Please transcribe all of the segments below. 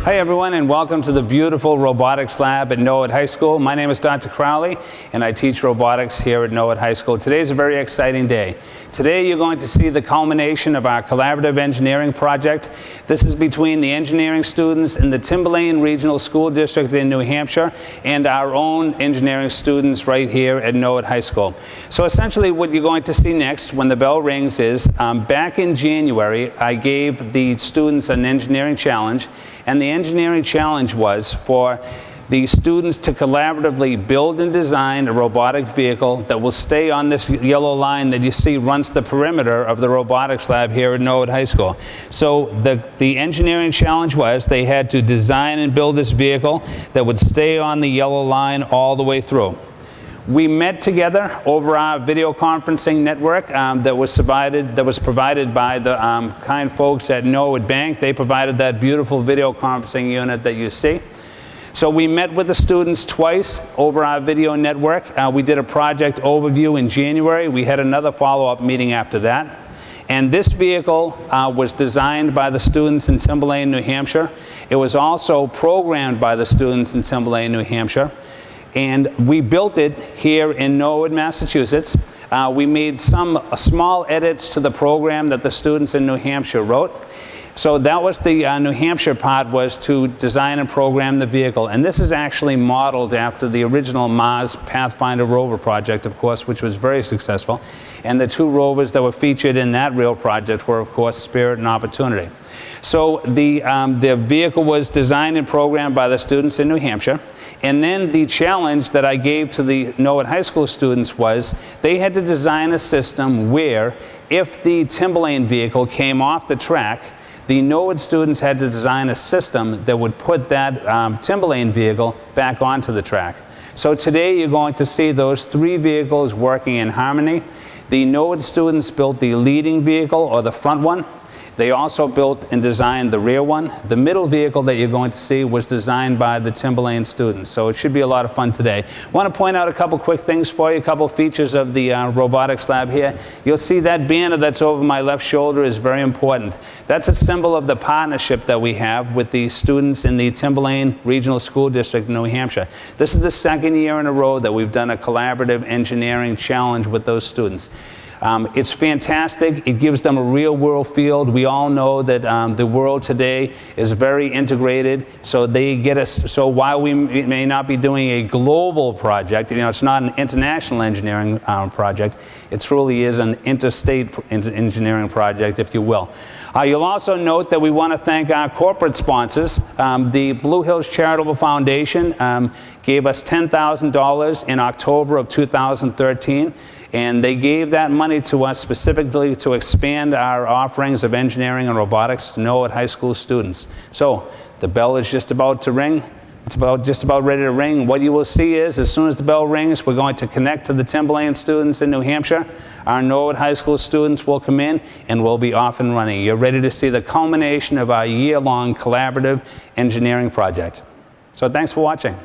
Hi everyone, and welcome to the beautiful robotics lab at Nowood High School. My name is Dr. Crowley, and I teach robotics here at Nowood High School. Today is a very exciting day. Today you're going to see the culmination of our collaborative engineering project. This is between the engineering students in the Timberlane Regional School District in New Hampshire and our own engineering students right here at Nowood High School. So essentially what you're going to see next when the bell rings is, back in January, I gave the students an engineering challenge. And the engineering challenge was for the students to collaboratively build and design a robotic vehicle that will stay on this yellow line that you see runs the perimeter of the robotics lab here at Norwood High School. So the engineering challenge was they had to design and build this vehicle that would stay on the yellow line all the way through. We met together over our video conferencing network that was provided by the kind folks at Norwood Bank. They provided that beautiful video conferencing unit that you see. So we met with the students twice over our video network. We did a project overview in January. We had another follow-up meeting after that. And this vehicle was designed by the students in Timberlane, New Hampshire. It was also programmed by the students in Timberlane, New Hampshire. And we built it here in Norwood, Massachusetts. We made some small edits to the program that the students in New Hampshire wrote. So that was the New Hampshire part, was to design and program the vehicle. And this is actually modeled after the original Mars Pathfinder Rover Project, of course, which was very successful. And the two rovers that were featured in that real project were, of course, Spirit and Opportunity. So the vehicle was designed and programmed by the students in New Hampshire. And then the challenge that I gave to the Norwood High School students was they had to design a system where if the Timberlane vehicle came off the track, the Nowood students had to design a system that would put that Timberlane vehicle back onto the track. So today you're going to see those three vehicles working in harmony. The Nowood students built the leading vehicle, or the front one. They also built and designed the rear one. The middle vehicle that you're going to see was designed by the Timberlane students. So it should be a lot of fun today. I want to point out a couple quick things for you, a couple features of the robotics lab here. You'll see that banner that's over my left shoulder is very important. That's a symbol of the partnership that we have with the students in the Timberlane Regional School District in New Hampshire. This is the second year in a row that we've done a collaborative engineering challenge with those students. It's fantastic. It gives them a real-world field. We all know that the world today is very integrated, so they get us. So while we may not be doing a global project, you know, it's not an international engineering project. It truly is an interstate engineering project, if you will. You'll also note that we want to thank our corporate sponsors. The Blue Hills Charitable Foundation gave us $10,000 in October of 2013. And they gave that money to us specifically to expand our offerings of engineering and robotics to Nowood High School students. So the bell is just about to ring. It's just about ready to ring. What you will see is, as soon as the bell rings, we're going to connect to the Timberlane students in New Hampshire. Our Norwood High School students will come in, and we'll be off and running. You're ready to see the culmination of our year-long collaborative engineering project. So thanks for watching.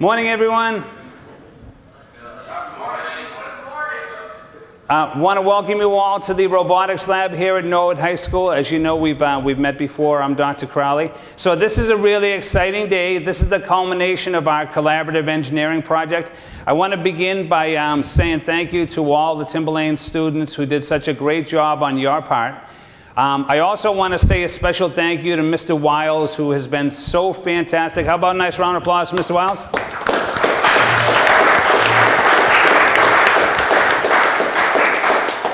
Morning, everyone. Want to welcome you all to the robotics lab here at Norwood High School. As you know, we've met before. I'm Dr. Crowley. So this is a really exciting day. This is the culmination of our collaborative engineering project. I want to begin by saying thank you to all the Timberlane students who did such a great job on your part. I also want to say a special thank you to Mr. Wiles, who has been so fantastic. How about a nice round of applause for Mr. Wiles?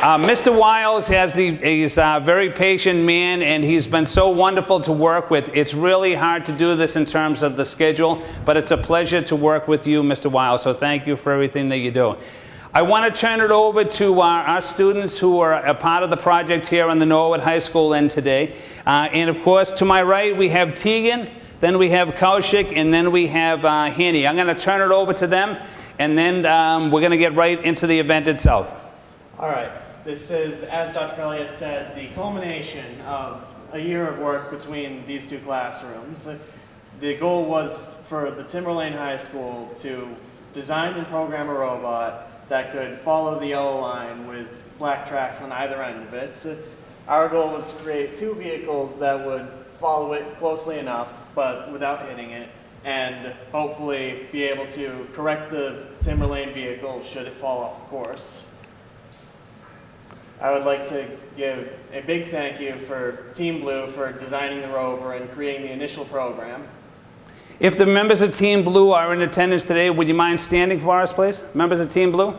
Mr. Wiles he's a very patient man, and he's been so wonderful to work with. It's really hard to do this in terms of the schedule, but it's a pleasure to work with you, Mr. Wiles, so thank you for everything that you do. I want to turn it over to our students who are a part of the project here on the Norwood High School end today. And of course, to my right, we have Tegan, then we have Kaushik, and then we have Hanny. I'm going to turn it over to them, and then we're going to get right into the event itself. All right. This is, as Dr. Crowley has said, the culmination of a year of work between these two classrooms. the goal was for the Timberlane High School to design and program a robot that could follow the yellow line with black tracks on either end of it. So our goal was to create 2 vehicles that would follow it closely enough, but without hitting it, and hopefully be able to correct the Timberlane vehicle should it fall off the course. I would like to give a big thank you for Team Blue for designing the rover and creating the initial program. If the members of Team Blue are in attendance today, would you mind standing for us, please? Members of Team Blue?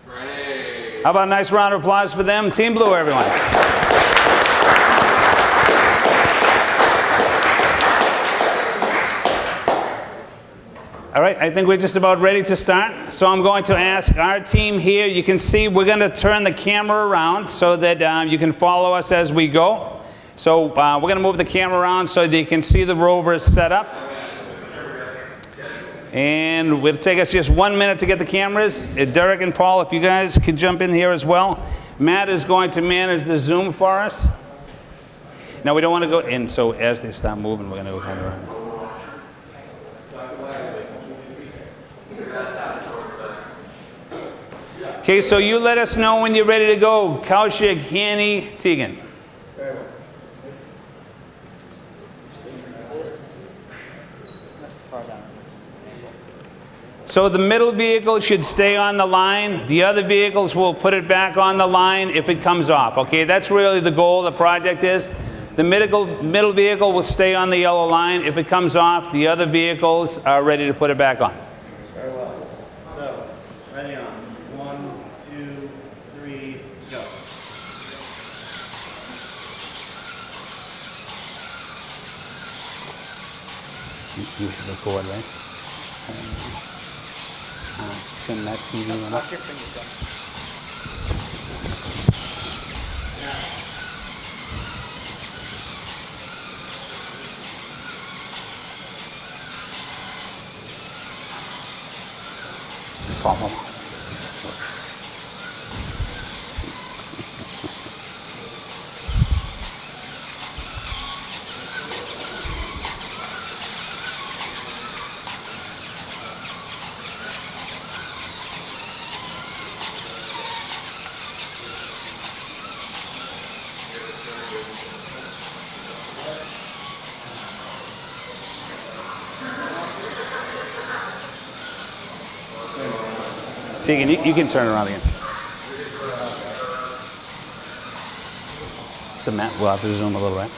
Great. How about a nice round of applause for them? Team Blue, everyone. All right, I think we're just about ready to start. So I'm going to ask our team here, you can see we're going to turn the camera around so that you can follow us as we go. So we're going to move the camera around so that you can see the rover set up. And it'll take us just 1 minute to get the cameras. Derek and Paul, if you guys could jump in here as well. Matt is going to manage the Zoom for us. Now we don't want to go in, so as they start moving, we're going to go kind of around. Okay, so you let us know when you're ready to go. Kaushik, Hanny, Tegan. So the middle vehicle should stay on the line. The other vehicles will put it back on the line if it comes off. Okay, that's really the goal of the project is. The middle vehicle will stay on the yellow line. If it comes off, the other vehicles are ready to put it back on. Very well. So, ready on. 1, 2, 3, go. You should record, right? Tim, that TV went up. Follow. Tegan, you can turn around again. So Matt, we'll have to zoom a little bit.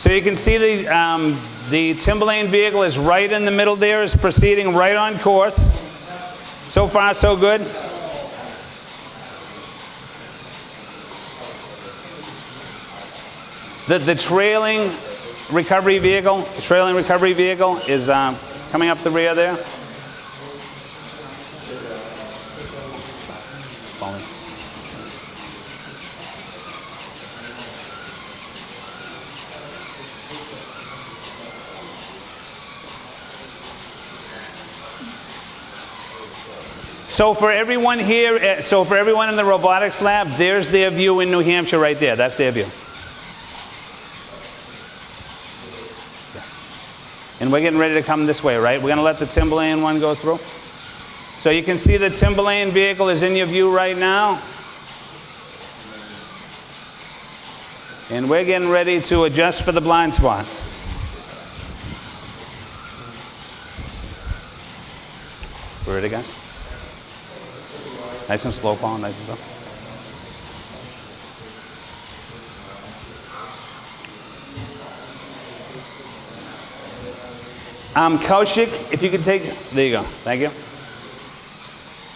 So you can see the Timberlane vehicle is right in the middle there, is proceeding right on course. So far, so good. The trailing recovery vehicle is coming up the rear there. So for everyone here, so for everyone in the robotics lab, there's their view in New Hampshire right there. That's their view. And we're getting ready to come this way, right? We're going to let the Timberlane one go through. So you can see the Timberlane vehicle is in your view right now. And we're getting ready to adjust for the blind spot. We're ready, guys? Nice and slow, Paul. Nice and slow. Kaushik, if you could take, there you go. Thank you.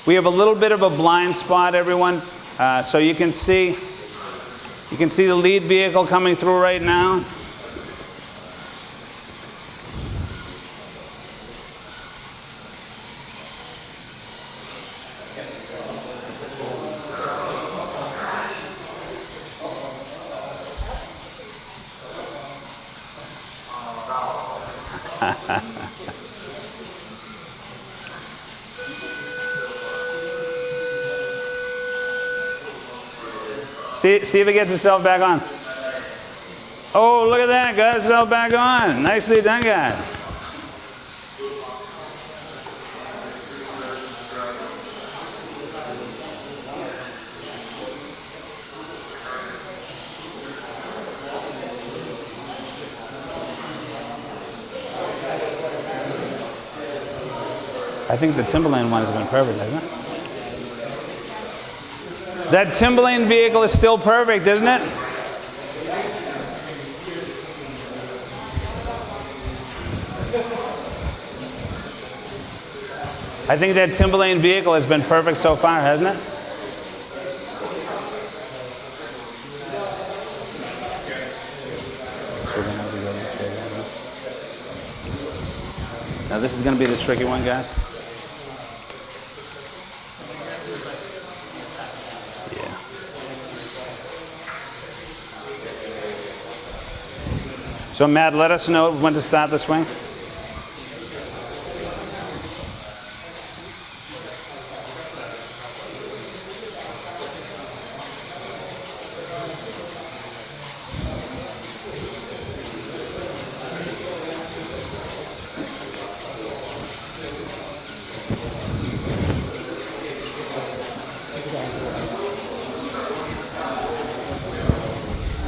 We have a little bit of a blind spot, everyone. So you can see the lead vehicle coming through right now. See if it gets itself back on. Oh, look at that, guys. It's all back on. Nicely done, guys. I think the Timberlane one has been perfect, hasn't it? That Timberlane vehicle is still perfect, isn't it? I think that Timberlane vehicle has been perfect so far, hasn't it? Now this is going to be the tricky one, guys. Yeah. So Matt, let us know when to start the swing.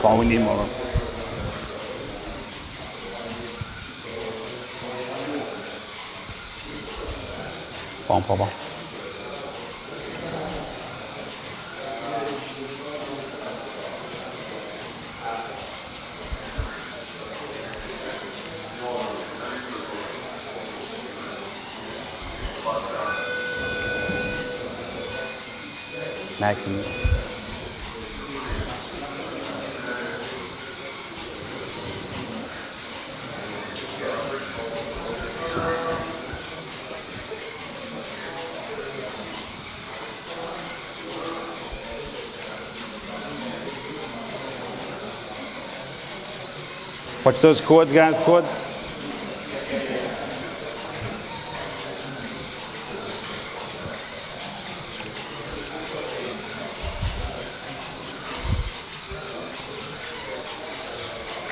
Paul, we need more room. Paul. Matt, can you? Watch those cords, guys, cords.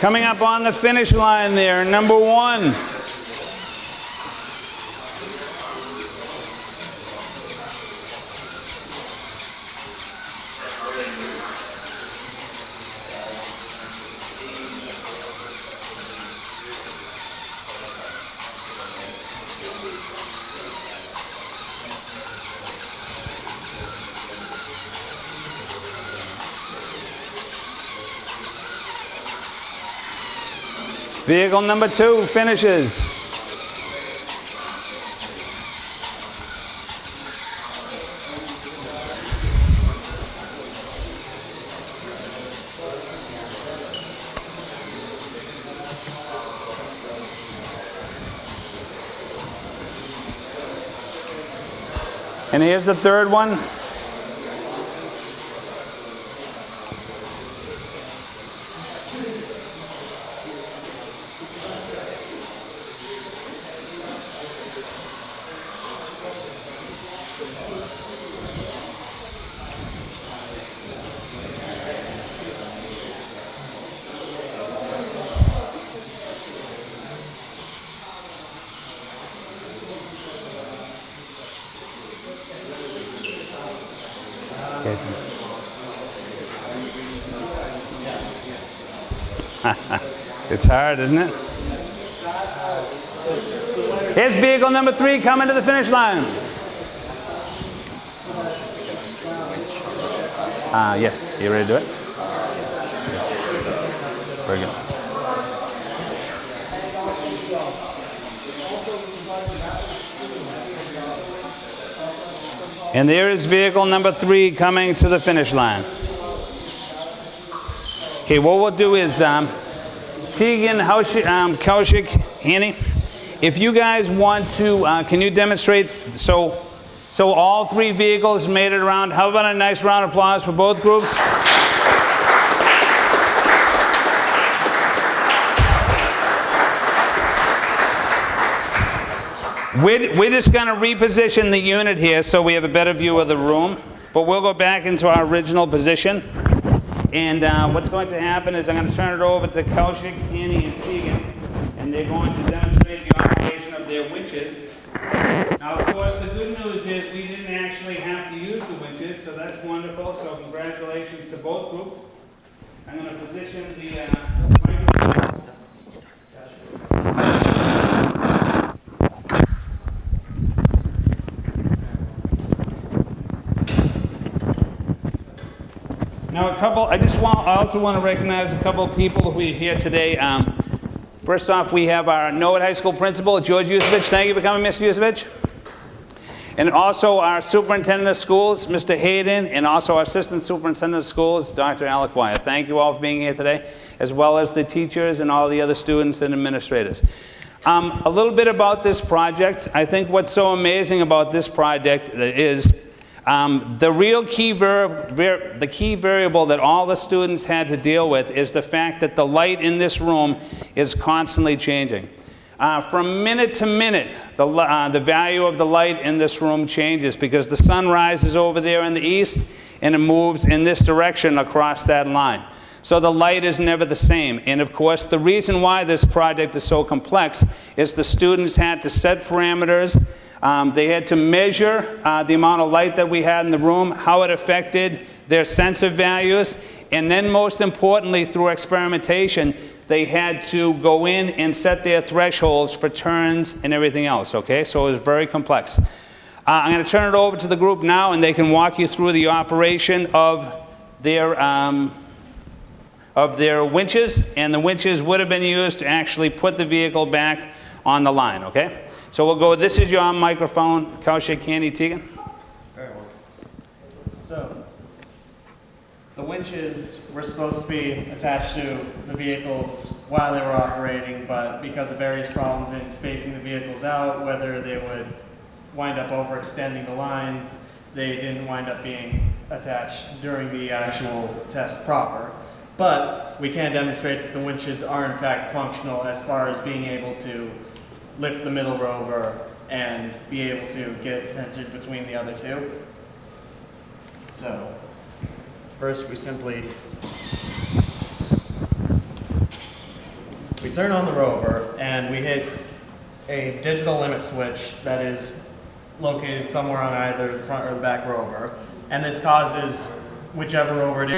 Coming up on the finish line there, number 1. Vehicle number 2 finishes. And here's the third one. It's hard, isn't it? Here's vehicle number 3 coming to the finish line. Yes, you ready to do it? Very good. And there is vehicle number 3 coming to the finish line. Okay, what we'll do is, Tegan, Kaushik, Annie, if you guys want to, can you demonstrate, so all 3 vehicles made it around. How about a nice round of applause for both groups? We're just going to reposition the unit here so we have a better view of the room, but we'll go back into our original position. And what's going to happen is I'm going to turn it over to Kaushik, Annie, and Tegan, and they're going to demonstrate the operation of their winches. Now, of course, the good news is we didn't actually have to use the winches, so that's wonderful. So congratulations to both groups. I'm going to position the microphone. Now, I also want to recognize a couple of people who are here today. First off, we have our Nowood High School principal, George Yusevich. Thank you for coming, Mr. Yusevich. And also our superintendent of schools, Mr. Hayden, and also our assistant superintendent of schools, Dr. Alec Wyatt. Thank you all for being here today, as well as the teachers and all the other students and administrators. A little bit about this project. I think what's so amazing about this project is the real key variable that all the students had to deal with is the fact that the light in this room is constantly changing. From minute to minute, the value of the light in this room changes because the sun rises over there in the east and it moves in this direction across that line. So the light is never the same. And of course, the reason why this project is so complex is the students had to set parameters. They had to measure the amount of light that we had in the room, how it affected their sensor values, and then most importantly, through experimentation, they had to go in and set their thresholds for turns and everything else, okay? So it was very complex. I'm going to turn it over to the group now, and they can walk you through the operation of their winches, and the winches would have been used to actually put the vehicle back on the line, okay? So we'll go, this is your microphone, Kaushik, Candy, Tegan. Very well. So, the winches were supposed to be attached to the vehicles while they were operating, but because of various problems in spacing the vehicles out, whether they would wind up overextending the lines, they didn't wind up being attached during the actual test proper. But we can demonstrate that the winches are in fact functional as far as being able to lift the middle rover and be able to get it centered between the other two. So, first we turn on the rover and we hit a digital limit switch that is located somewhere on either the front or the back rover. And this causes whichever rover it is